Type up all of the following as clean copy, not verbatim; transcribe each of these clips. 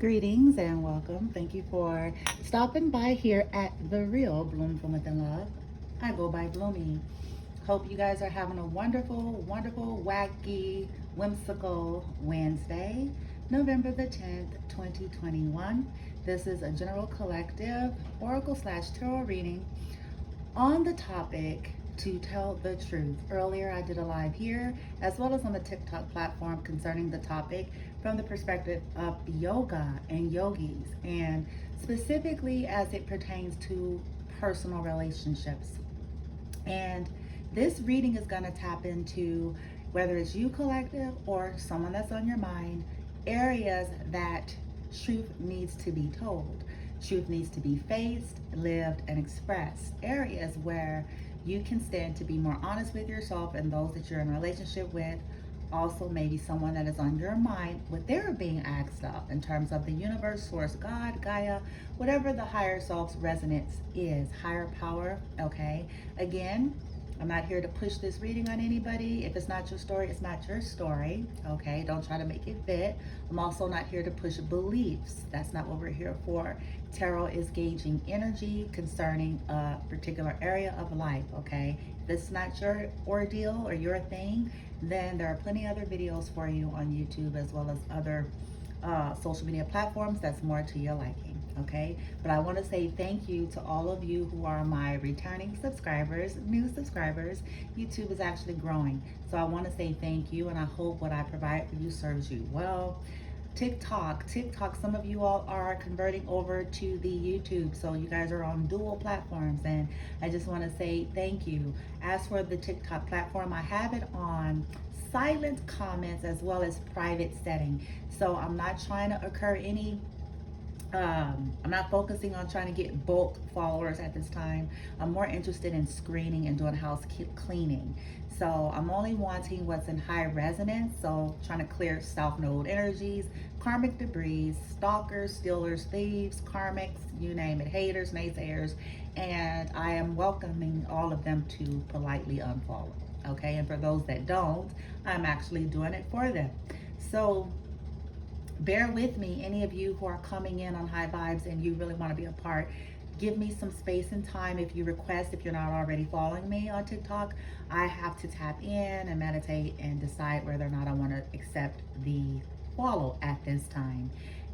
Greetings and welcome. Thank you for stopping by here at The Real Bloom from Within Love. I go by Bloomy. Hope you guys are having a wonderful, wacky, whimsical Wednesday, November the 10th, 2021. This is a general collective oracle/tarot reading on the topic to tell the truth. Earlier I did a live here as well as on the TikTok platform concerning the topic from the perspective of yoga and yogis, and specifically as it pertains to personal relationships. And this reading is going to tap into, whether it's you collective or someone that's on your mind, areas that truth needs to be told. Truth needs to be faced, lived, and expressed. Areas where you can stand to be more honest with yourself and those that you're in a relationship with. Also, maybe someone that is on your mind, what they're being asked of in terms of the universe, source, God, Gaia, whatever the higher self's resonance is, higher power, okay? Again, I'm not here to push this reading on anybody. If it's not your story, it's not your story, okay? Don't try to make it fit. I'm also not here to push beliefs. That's not what we're here for. Tarot is gauging energy concerning a particular area of life, okay? If this is not your ordeal or your thing, then there are plenty other videos for you on YouTube as well as other social media platforms that's more to your liking, okay? But I want to say thank you to all of you who are my returning subscribers, new subscribers. YouTube is actually growing, so I want to say thank you, and I hope what I provide for you serves you well. TikTok, some of you all are converting over to the YouTube, so you guys are on dual platforms, and I just want to say thank you. As for the TikTok platform, I have it on silent comments as well as private setting, so I'm not trying to occur any I'm not focusing on trying to get bulk followers at this time. I'm more interested in screening and doing house cleaning. So I'm only wanting what's in high resonance. So trying to clear South Node energies, karmic debris, stalkers, stealers, thieves, karmics, you name it, haters, naysayers. And I am welcoming all of them to politely unfollow. Okay, and for those that don't, I'm actually doing it for them. So bear with me, any of you who are coming in on high vibes and you really want to be a part. Give me some space and time if you request. If you're not already following me on TikTok, I have to tap in and meditate and decide whether or not I want to accept the follow at this time.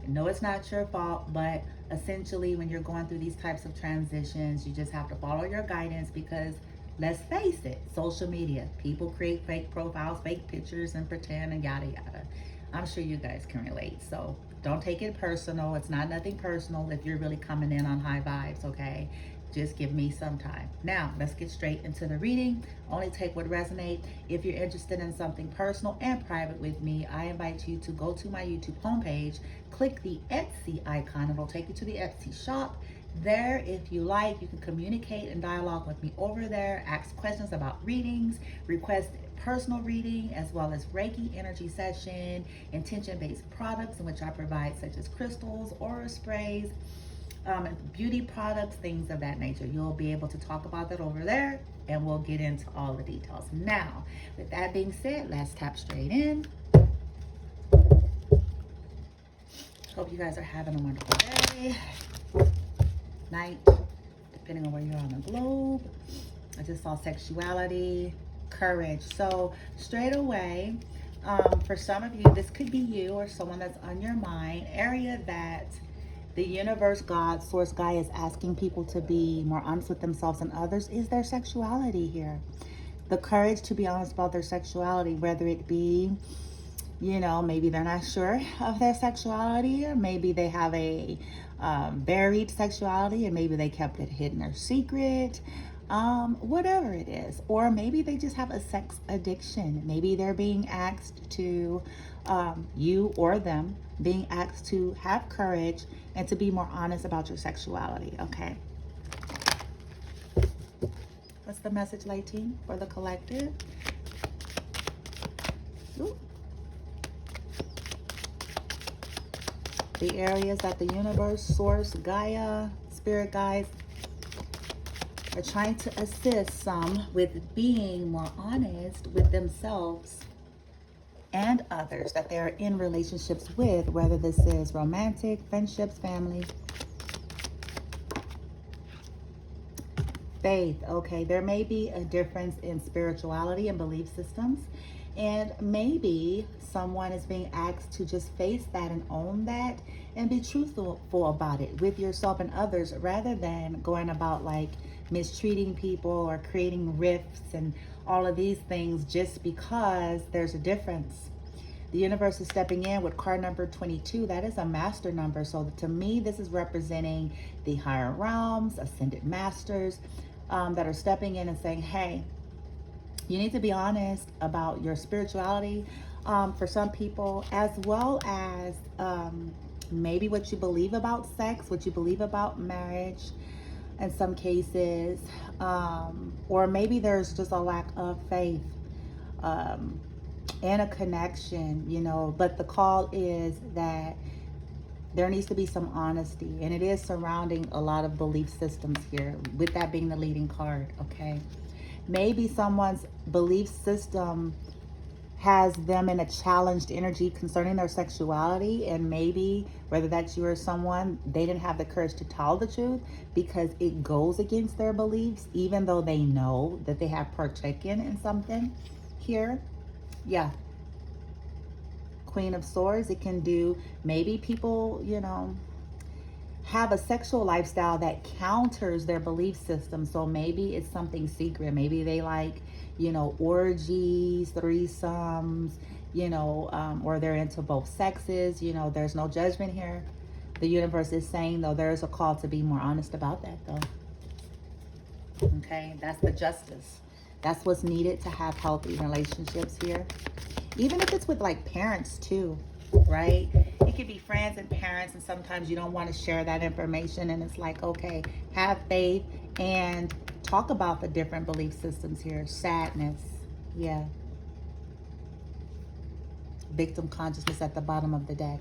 No, it's not your fault, but essentially when you're going through these types of transitions, you just have to follow your guidance, because let's face it, social media, people create fake profiles, fake pictures, and pretend and yada yada. I'm sure you guys can relate, so don't take it personal. It's not nothing personal if you're really coming in on high vibes, okay? Just give me some time. Now, let's get straight into the reading. Only take what resonates. If you're interested in something personal and private with me, I invite you to go to my YouTube homepage, click the Etsy icon. It'll take you to the Etsy shop. There, if you like, you can communicate and dialogue with me over there, ask questions about readings, request personal reading, as well as Reiki energy session, intention-based products in which I provide, such as crystals, aura sprays, beauty products, things of that nature. You'll be able to talk about that over there, and we'll get into all the details. Now, with that being said, let's tap straight in. Hope you guys are having a wonderful day, night, depending on where you're on the globe. I just saw sexuality, courage. So straight away, for some of you, this could be you or someone that's on your mind, area that the universe, God, source, Gaia is asking people to be more honest with themselves and others, is their sexuality here. The courage to be honest about their sexuality, whether it be, you know, maybe they're not sure of their sexuality, or maybe they have a buried sexuality and maybe they kept it hidden or secret. Whatever it is, or maybe they just have a sex addiction. Maybe they're being asked to, you or them, being asked to have courage and to be more honest about your sexuality, okay? What's the message, Lady, for the collective? Ooh. The areas that the universe, source, Gaia, spirit guides are trying to assist some with being more honest with themselves and others that they're in relationships with, whether this is romantic, friendships, family. Faith. Okay, there may be a difference in spirituality and belief systems, and maybe someone is being asked to just face that and own that and be truthful about it with yourself and others, rather than going about like mistreating people or creating rifts and all of these things just because there's a difference. The universe is stepping in with card number 22. That is a master number. So to me, this is representing the higher realms, ascended masters, that are stepping in and saying, hey, you need to be honest about your spirituality, for some people, as well as maybe what you believe about sex, what you believe about marriage in some cases, or maybe there's just a lack of faith and a connection, you know. But the call is that there needs to be some honesty, and it is surrounding a lot of belief systems here, with that being the leading card, okay? Maybe someone's belief system has them in a challenged energy concerning their sexuality, and maybe, whether that's you or someone, they didn't have the courage to tell the truth because it goes against their beliefs, even though they know that they have partaken in something here. Yeah. Queen of Swords. It can do, maybe people, you know, have a sexual lifestyle that counters their belief system. So maybe it's something secret. Maybe they like, you know, orgies, threesomes, you know, or they're into both sexes. You know, there's no judgment here. The universe is saying, though, there's a call to be more honest about that, though. Okay, that's the justice. That's what's needed to have healthy relationships here. Even if it's with like parents too, right? It could be friends and parents, and sometimes you don't want to share that information, and it's like, okay, have faith and talk about the different belief systems here. Sadness. Yeah. Victim consciousness at the bottom of the deck.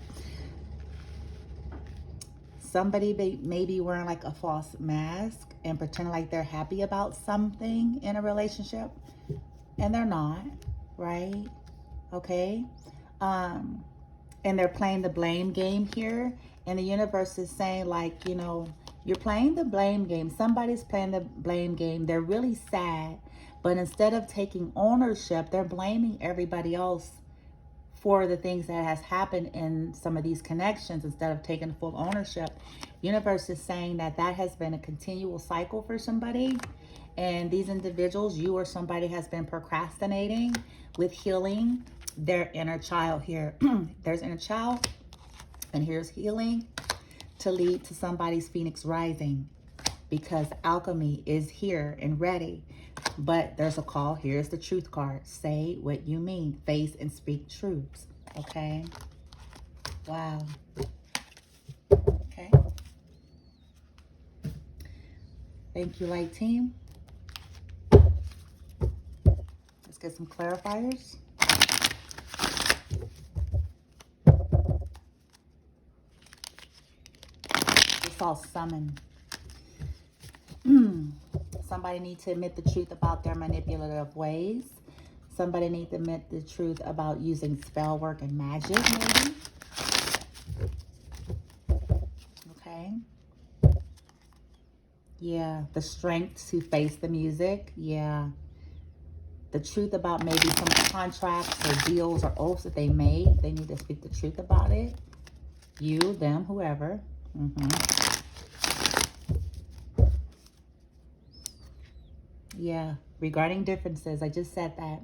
Somebody may be wearing like a false mask and pretending like they're happy about something in a relationship, and they're not, right? Okay, and they're playing the blame game here, and the universe is saying, like, you know, you're playing the blame game. Somebody's playing the blame game. They're really sad, but instead of taking ownership, they're blaming everybody else for the things that has happened in some of these connections instead of taking full ownership. Universe is saying that that has been a continual cycle for somebody, and these individuals, you or somebody, has been procrastinating with healing their inner child here. There's inner child, and here's healing to lead to somebody's phoenix rising, because alchemy is here and ready. But there's a call. Here's the truth card. Say what you mean. Face and speak truths. Okay. Wow. Okay. Thank you, light team. Let's get some clarifiers. It's all summon. Somebody needs to admit the truth about their manipulative ways. Somebody needs to admit the truth about using spell work and magic, maybe. Okay. Yeah, the strength to face the music. Yeah. The truth about maybe some contracts or deals or oaths that they made. They need to speak the truth about it. You, them, whoever. Yeah, regarding differences, I just said that.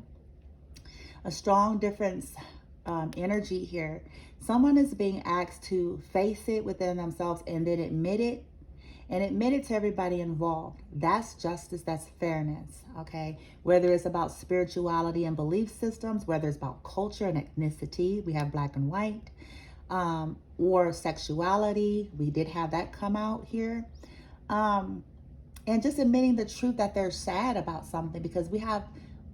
A strong difference energy here. Someone is being asked to face it within themselves and then admit it, and admit it to everybody involved. That's justice, that's fairness, okay? Whether it's about spirituality and belief systems, whether it's about culture and ethnicity, we have black and white, or sexuality, we did have that come out here. And just admitting the truth that they're sad about something, because we have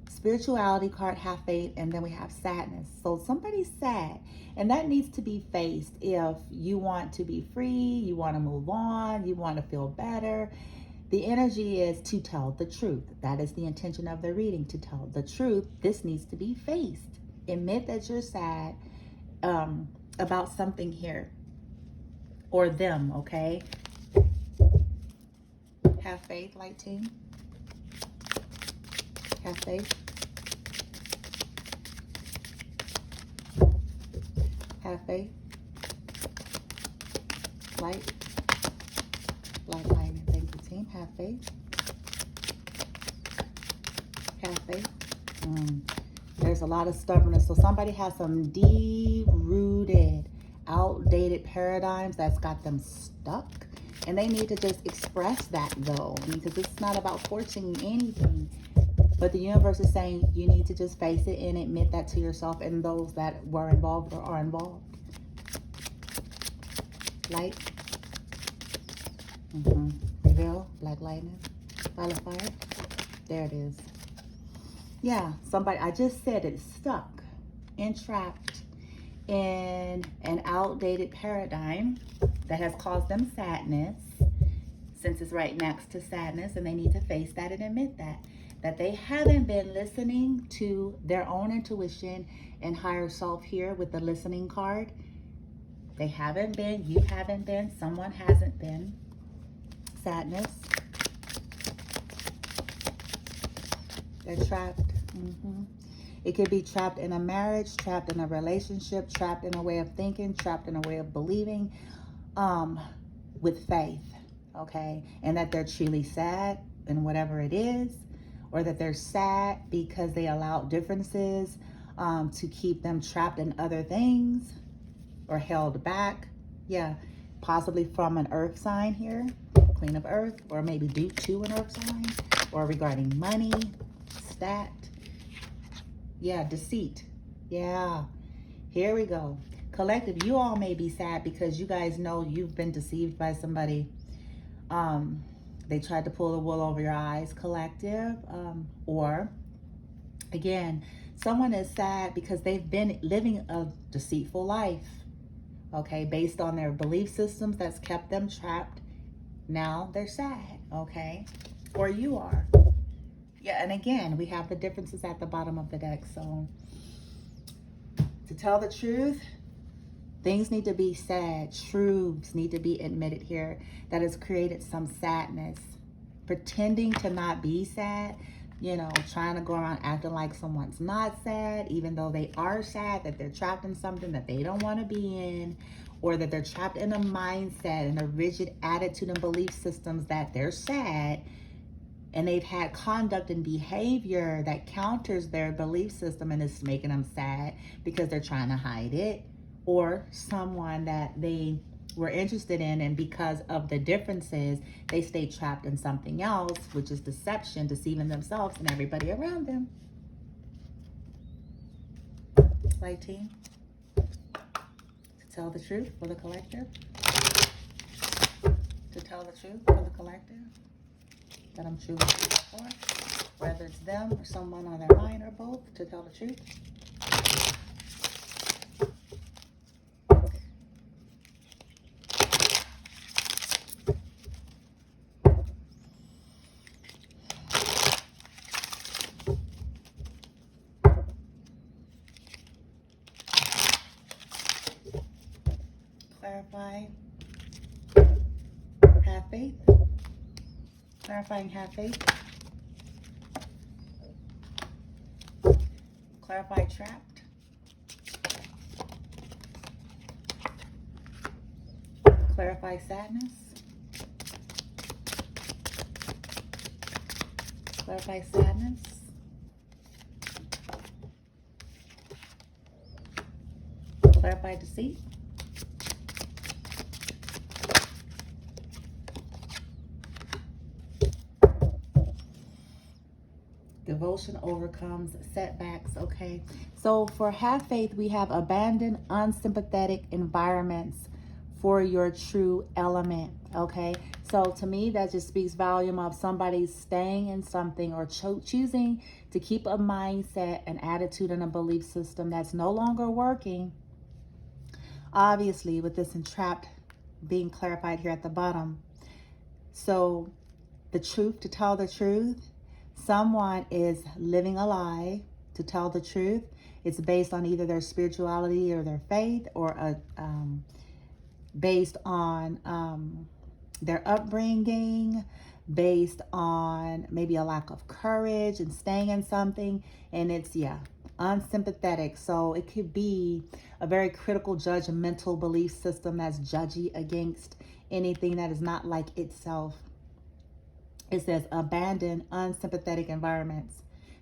spirituality card, have faith, and then we have sadness. So somebody's sad, and that needs to be faced. If you want to be free, you want to move on, you want to feel better, the energy is to tell the truth. That is the intention of the reading, to tell the truth. This needs to be faced. Admit that you're sad about something here or them, okay? Have faith, light team. Have faith. Have faith. Light. Light, light. Thank you, team. Have faith. Have faith. There's a lot of stubbornness. So somebody has some deep-rooted, outdated paradigms that's got them stuck. And they need to just express that, though. Because it's not about forcing anything. But the universe is saying you need to just face it and admit that to yourself and those that were involved or are involved. Light. Reveal. Black lightning. Violet fire. There it is. Yeah, somebody, I just said it's stuck, entrapped in an outdated paradigm that has caused them sadness, since it's right next to sadness, and they need to face that and admit that they haven't been listening to their own intuition and higher self here with the listening card. They haven't been, you haven't been, someone hasn't been. Sadness. They're trapped. It could be trapped in a marriage, trapped in a relationship, trapped in a way of thinking, trapped in a way of believing, with faith, okay? And that they're truly sad in whatever it is, or that they're sad because they allowed differences to keep them trapped in other things or held back. Yeah, possibly from an earth sign here, Queen of Earth, or maybe due to an earth sign, or regarding money, stat. Yeah, deceit. Yeah, here we go. Collective, you all may be sad because you guys know you've been deceived by somebody. They tried to pull the wool over your eyes, collective. Or, again, someone is sad because they've been living a deceitful life, okay, based on their belief systems that's kept them trapped. Now they're sad, okay? Or you are. Yeah, and again, we have the differences at the bottom of the deck. So, to tell the truth, things need to be said. Truths need to be admitted here. That has created some sadness. Pretending to not be sad. You know, trying to go around acting like someone's not sad, even though they are sad, that they're trapped in something that they don't want to be in. Or that they're trapped in a mindset and a rigid attitude and belief systems that they're sad. And they've had conduct and behavior that counters their belief system and is making them sad because they're trying to hide it. Or someone that they were interested in, and because of the differences, they stay trapped in something else, which is deception, deceiving themselves and everybody around them. Light team. To tell the truth for the collective. To tell the truth for the collective. That I'm truly for, whether it's them or someone on their mind or both, to tell the truth. Clarify. Have faith. Clarifying have faith. Clarify trapped. Clarify sadness. Clarify sadness. Clarify deceit. Devotion overcomes setbacks, okay? So for have faith, we have abandoned unsympathetic environments for your true element, okay? So to me, that just speaks volume of somebody staying in something or choosing to keep a mindset, an attitude, and a belief system that's no longer working. Obviously, with this entrapped being clarified here at the bottom. So the truth, to tell the truth, someone is living a lie, to tell the truth, It's based on either their spirituality or their faith, or based on their upbringing, based on maybe a lack of courage and staying in something. And it's, yeah, unsympathetic. So it could be a very critical, judgmental belief system that's judgy against anything that is not like itself. It says abandon unsympathetic environments.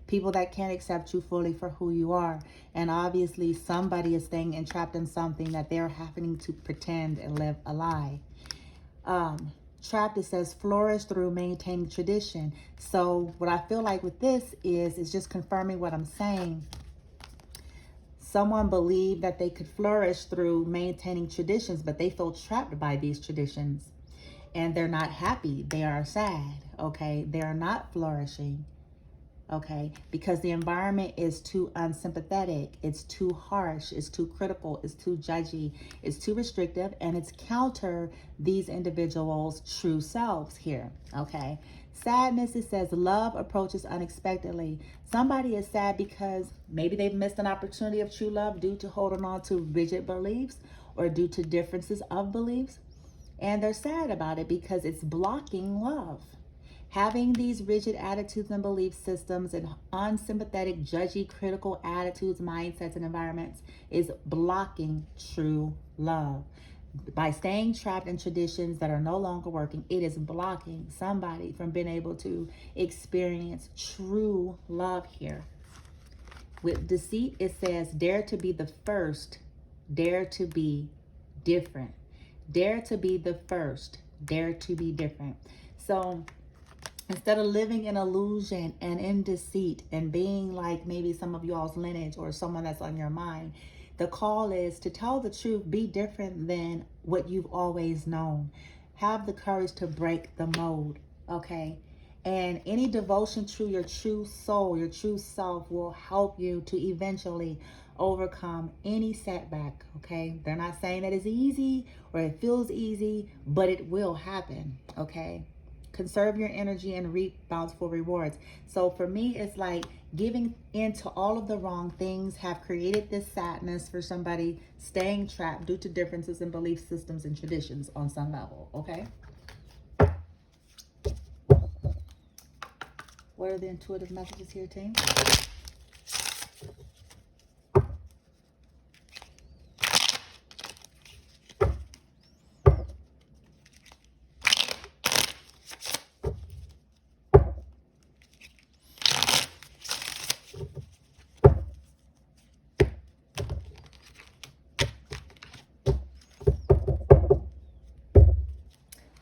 People that can't accept you fully for who you are. And obviously somebody is staying entrapped in something that they're having to pretend and live a lie. Trapped, it says flourish through maintaining tradition. So what I feel like with this is just confirming what I'm saying. Someone believed that they could flourish through maintaining traditions, but they feel trapped by these traditions. And they're not happy. They are sad, okay? They are not flourishing, okay? Because the environment is too unsympathetic. It's too harsh. It's too critical. It's too judgy. It's too restrictive. And it's counter these individuals' true selves here, okay? Sadness, it says love approaches unexpectedly. Somebody is sad because maybe they've missed an opportunity of true love due to holding on to rigid beliefs or due to differences of beliefs. And they're sad about it because it's blocking love. Having these rigid attitudes and belief systems and unsympathetic, judgy, critical attitudes, mindsets, and environments is blocking true love. By staying trapped in traditions that are no longer working, it is blocking somebody from being able to experience true love here. With deceit, it says, dare to be the first, dare to be different. Dare to be the first, dare to be different. So instead of living in illusion and in deceit and being like maybe some of y'all's lineage or someone that's on your mind, the call is to tell the truth, be different than what you've always known. Have the courage to break the mold, okay? And any devotion to your true soul, your true self will help you to eventually overcome any setback, okay? They're not saying that it's easy or it feels easy, but it will happen, okay? Conserve your energy and reap bountiful rewards. So for me, it's like giving into all of the wrong things have created this sadness for somebody staying trapped due to differences in belief systems and traditions on some level, okay? What are the intuitive messages here, team?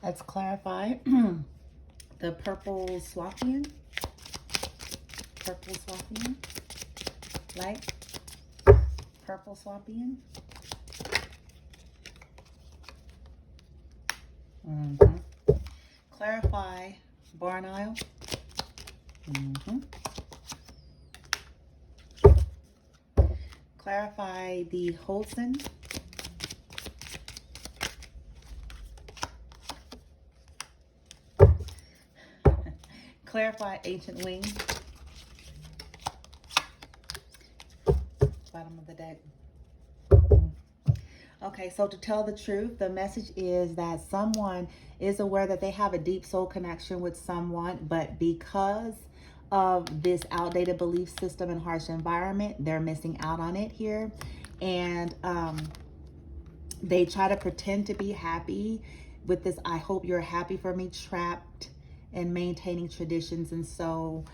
Let's clarify the purple Swafian. Purple Swafian. Light. Purple Swafian. Clarify Barn Isle. Clarify the Holson. Clarify Ancient Wing. Bottom of the deck. Okay, so to tell the truth, the message is that someone is aware that they have a deep soul connection with someone, but because of this outdated belief system and harsh environment, they're missing out on it here. And they try to pretend to be happy with this I hope you're happy for me, trapped and maintaining traditions. And so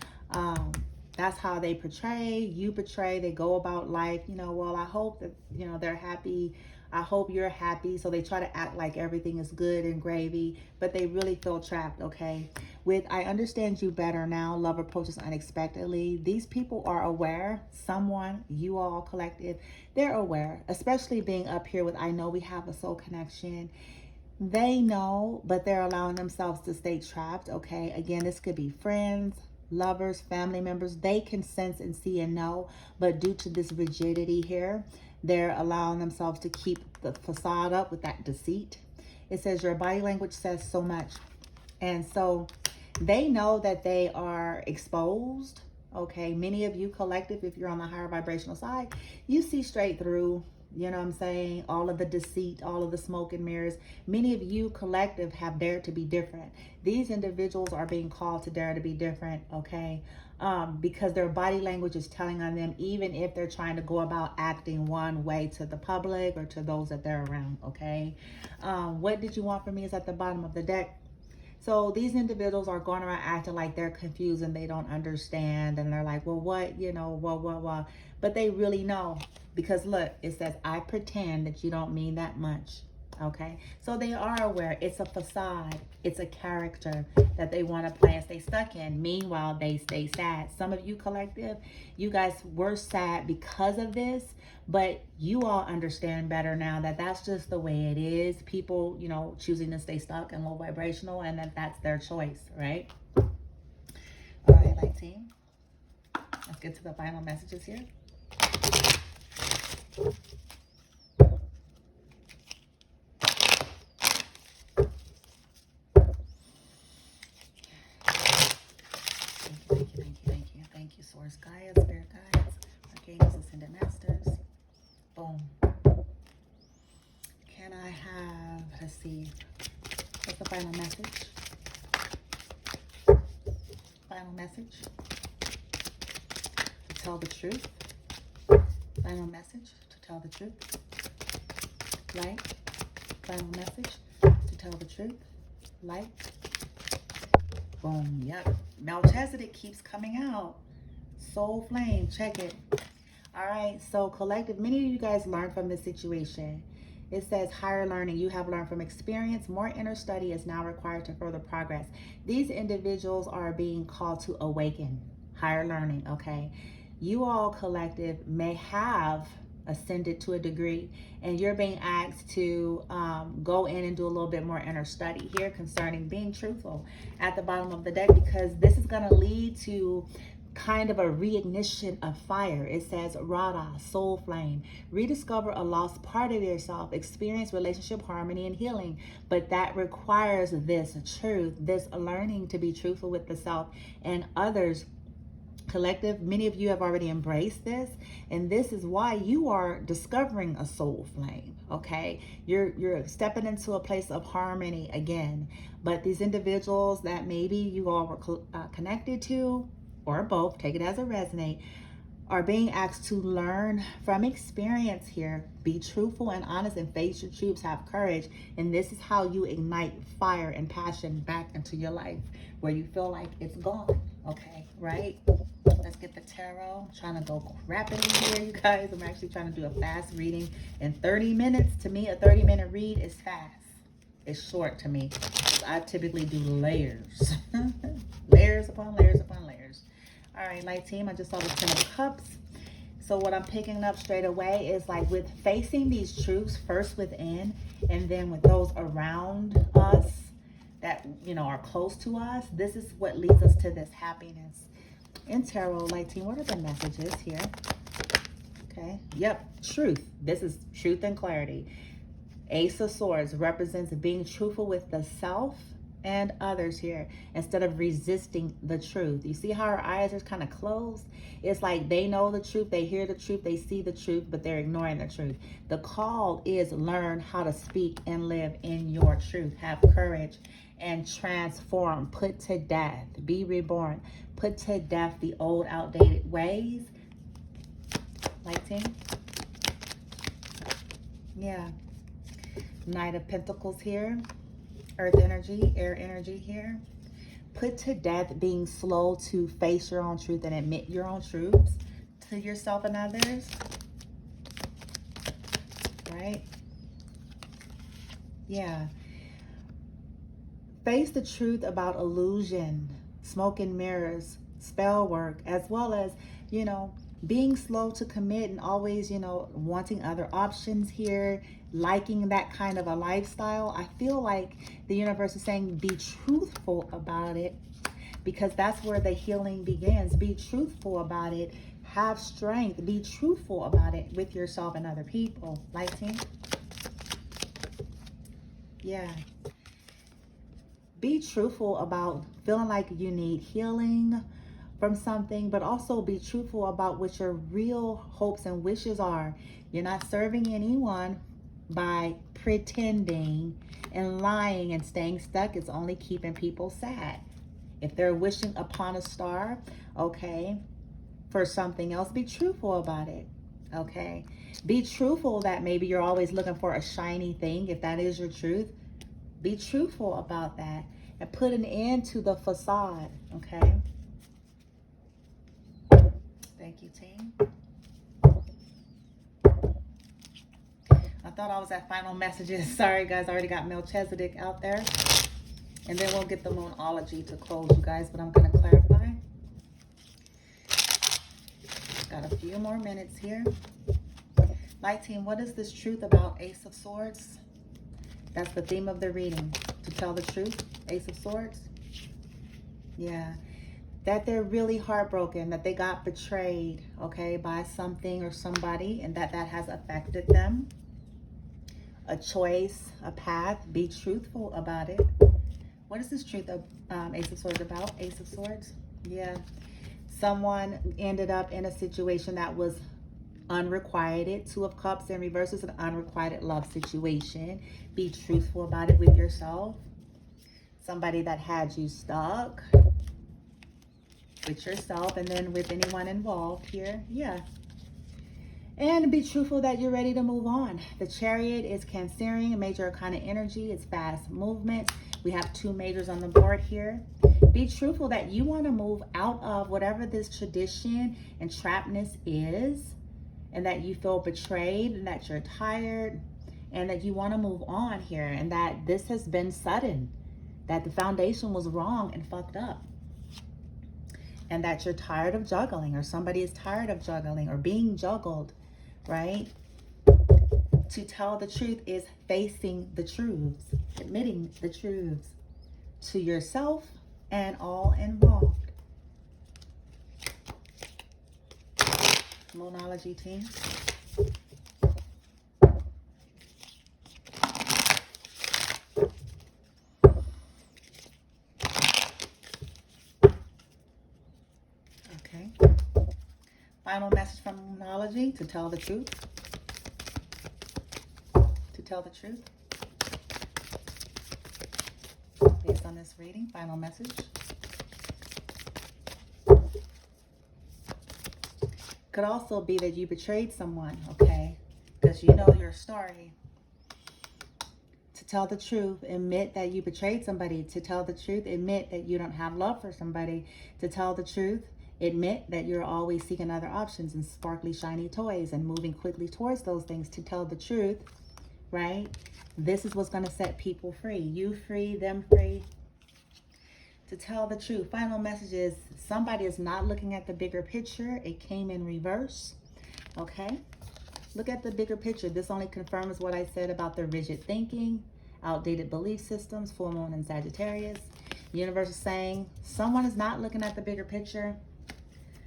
that's how they portray, you portray, they go about life, you know, well, I hope that, you know, they're happy. I hope you're happy. So they try to act like everything is good and gravy, but they really feel trapped, okay? With I understand you better now, love approaches unexpectedly. These people are aware, someone, you all collective, they're aware, especially being up here with I know we have a soul connection. They know, but they're allowing themselves to stay trapped, okay? Again, this could be friends, lovers, family members. They can sense and see and know, but due to this rigidity here, they're allowing themselves to keep the facade up with that deceit. It says your body language says so much. And so they know that they are exposed, Okay, many of you collective, if you're on the higher vibrational side, you see straight through, you know what I'm saying, all of the deceit, all of the smoke and mirrors. Many of you collective have dared to be different. These individuals are being called to dare to be different, okay? Because their body language is telling on them, even if they're trying to go about acting one way to the public or to those that they're around, okay? What did you want from me is at the bottom of the deck. So these individuals are going around acting like they're confused and they don't understand. And they're like, well, what, you know, what. But they really know. Because look, it says, I pretend that you don't mean that much. Okay. So they are aware. It's a facade. It's a character that they want to play and stay stuck in. Meanwhile, they stay sad. Some of you collective, you guys were sad because of this. But you all understand better now that that's just the way it is. People, you know, choosing to stay stuck and low vibrational, and that's their choice, right? All right, light team. Let's get to the final messages here. Thank you, Source Guides, Spirit Guides, Archangels, Ascended Masters. Boom. Can I have, let's see, what's the final message? Final message. To tell the truth. Final message to tell the truth. Light. Final message to tell the truth. Light. Boom. Yep. Melchizedek keeps coming out. Soul flame. Check it. All right. So collective, many of you guys learned from this situation. It says higher learning. You have learned from experience. More inner study is now required to further progress. These individuals are being called to awaken. Higher learning. Okay. You all collective may have ascended to a degree, and you're being asked to go in and do a little bit more inner study here concerning being truthful at the bottom of the deck, because this is going to lead to kind of a reignition of fire. It says Radha, soul flame, rediscover a lost part of yourself, experience relationship harmony and healing. But that requires this truth, this learning to be truthful with the self and others. Collective, many of you have already embraced this, and this is why you are discovering a soul flame. Okay, you're stepping into a place of harmony again. But these individuals that maybe you all were connected to, or both, take it as a resonate, are being asked to learn from experience here. Be truthful and honest and face your truths. Have courage. And this is how you ignite fire and passion back into your life where you feel like it's gone. Okay, right? Let's get the tarot. I'm trying to go rapidly here, you guys. I'm actually trying to do a fast reading in 30 minutes. To me, a 30-minute read is fast. It's short to me. I typically do layers. Layers upon layers upon layers. All right, light team, I just saw the 10 of Cups. So what I'm picking up straight away is like with facing these truths first within and then with those around us that, you know, are close to us. This is what leads us to this happiness. In tarot, light team, what are the messages here? Okay. Yep. Truth. This is truth and clarity. Ace of Swords represents being truthful with the self and others here instead of resisting the truth. You see how our eyes are kind of closed? It's like they know the truth, they hear the truth, they see the truth, but they're ignoring the truth. The call is learn how to speak and live in your truth. Have courage and transform. Put to death. Be reborn. Put to death the old outdated ways. Lighting. Yeah. Knight of Pentacles here. Earth energy, air energy here. Put to death being slow to face your own truth and admit your own truths to yourself and others. Right? Yeah. Face the truth about illusion, smoke and mirrors, spell work, as well as, you know, being slow to commit and always, you know, wanting other options here, liking that kind of a lifestyle. I feel like the universe is saying be truthful about it, because that's where the healing begins. Be truthful about it. Have strength. Be truthful about it with yourself and other people. Lighting. Yeah. Be truthful about feeling like you need healing, from something, but also be truthful about what your real hopes and wishes are. You're not serving anyone by pretending and lying and staying stuck. It's only keeping people sad. If they're wishing upon a star, okay, for something else, be truthful about it, okay? Be truthful that maybe you're always looking for a shiny thing. If that is your truth, be truthful about that and put an end to the facade, okay? Thank you, team. I thought I was at final messages. Sorry, guys, I already got Melchizedek out there. And then we'll get the Moonology to close, you guys, but I'm going to clarify. Got a few more minutes here. Light team, what is this truth about Ace of Swords? That's the theme of the reading. To tell the truth, Ace of Swords. Yeah. That they're really heartbroken, that they got betrayed, okay, by something or somebody, and that has affected them. A choice, a path. Be truthful about it. What is this truth of Ace of Swords about? Ace of Swords? Yeah. Someone ended up in a situation that was unrequited. Two of Cups in reverse is an unrequited love situation. Be truthful about it with yourself. Somebody that had you stuck with yourself and then with anyone involved here. Yeah. And be truthful that you're ready to move on. The Chariot is Cancerian, major kind of energy. It's fast movement. We have two majors on the board here. Be truthful that you want to move out of whatever this tradition and entrapment is, and that you feel betrayed and that you're tired and that you want to move on here, and that this has been sudden, that the foundation was wrong and fucked up, and that you're tired of juggling, or somebody is tired of juggling or being juggled, right? To tell the truth is facing the truths, admitting the truths to yourself and all involved. Moonology team. Okay. Final message from Moonology: to tell the truth. To tell the truth. Based on this reading, final message. Could also be that you betrayed someone, okay? Because you know your story. To tell the truth, admit that you betrayed somebody. To tell the truth, admit that you don't have love for somebody. To tell the truth, admit that you're always seeking other options and sparkly, shiny toys and moving quickly towards those things. To tell the truth, right? This is what's going to set people free. You free, them free. To tell the truth. Final message is somebody is not looking at the bigger picture. It came in reverse. Okay? Look at the bigger picture. This only confirms what I said about the rigid thinking, outdated belief systems, full moon in Sagittarius. The universe is saying someone is not looking at the bigger picture.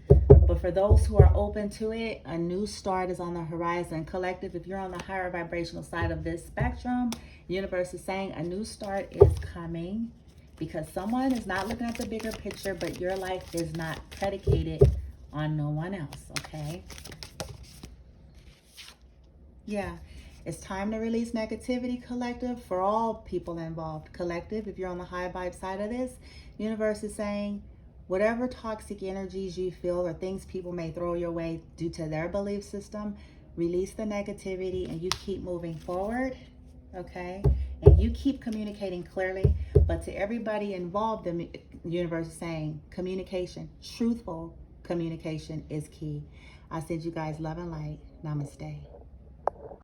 But for those who are open to it, a new start is on the horizon. Collective, if you're on the higher vibrational side of this spectrum, the universe is saying a new start is coming, because someone is not looking at the bigger picture, but your life is not predicated on no one else, okay? Yeah, it's time to release negativity, collective, for all people involved. Collective, if you're on the high vibe side of this, the universe is saying whatever toxic energies you feel or things people may throw your way due to their belief system, release the negativity and you keep moving forward, okay? And you keep communicating clearly. But to everybody involved, the universe is saying communication, truthful communication is key. I send you guys love and light. Namaste.